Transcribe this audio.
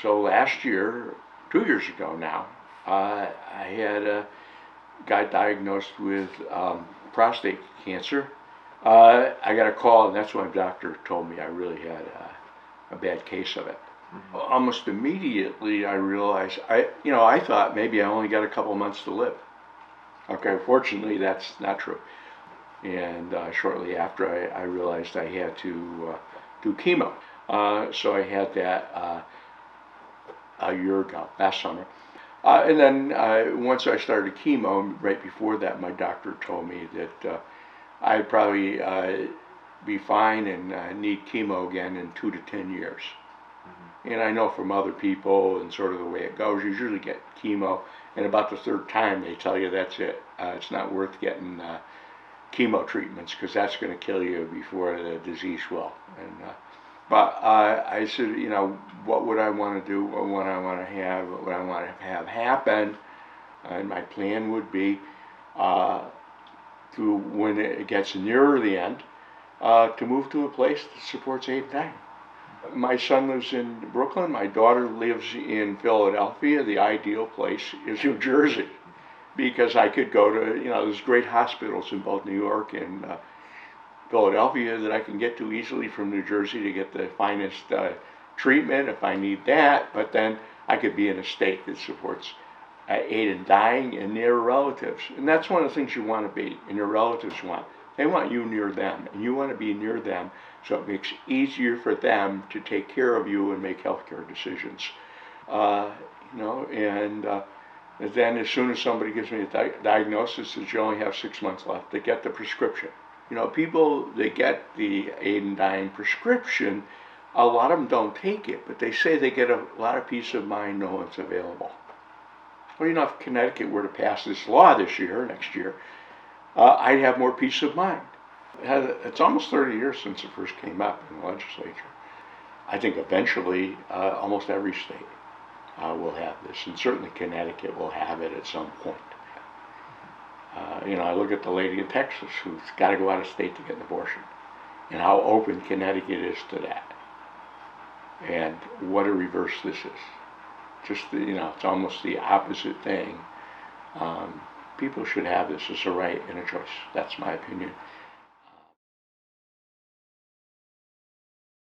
So last year, 2 years ago now, I had got diagnosed with prostate cancer. I got a call, and that's when my doctor told me I really had a bad case of it. Almost immediately, I realized I thought maybe I only got a couple months to live. Okay, fortunately, that's not true. And shortly after, I realized I had to do chemo. So I had that a year ago, last summer. And then once I started chemo, right before that, my doctor told me that I'd probably be fine and need chemo again in 2 to 10 years. And I know from other people and sort of the way it goes, you usually get chemo, and about the third time they tell you that's it. It's not worth getting chemo treatments because that's going to kill you before the disease will. But I said, what would I want to do? What would I want to have? What would I want to have happen? And my plan would be to, when it gets nearer the end, to move to a place that supports aid and dying. My son lives in Brooklyn. My daughter lives in Philadelphia. The ideal place is New Jersey because I could go to, there's great hospitals in both New York and Philadelphia that I can get to easily from New Jersey to get the finest treatment if I need that. But then I could be in a state that supports aid and dying and near relatives. And that's one of the things you want to be, and your relatives want. They want you near them, and you want to be near them so it makes it easier for them to take care of you and make healthcare decisions. And then as soon as somebody gives me a diagnosis that you only have 6 months left, they get the prescription. People, they get the aid and dying prescription. A lot of them don't take it, but they say they get a lot of peace of mind knowing it's available. Well, if Connecticut were to pass this law next year, I'd have more peace of mind. It's almost 30 years since it first came up in the legislature. I think eventually almost every state will have this, and certainly Connecticut will have it at some point. I look at the lady in Texas who's got to go out of state to get an abortion, and how open Connecticut is to that, and what a reverse this is. Just it's almost the opposite thing. People should have this as a right and a choice. That's my opinion.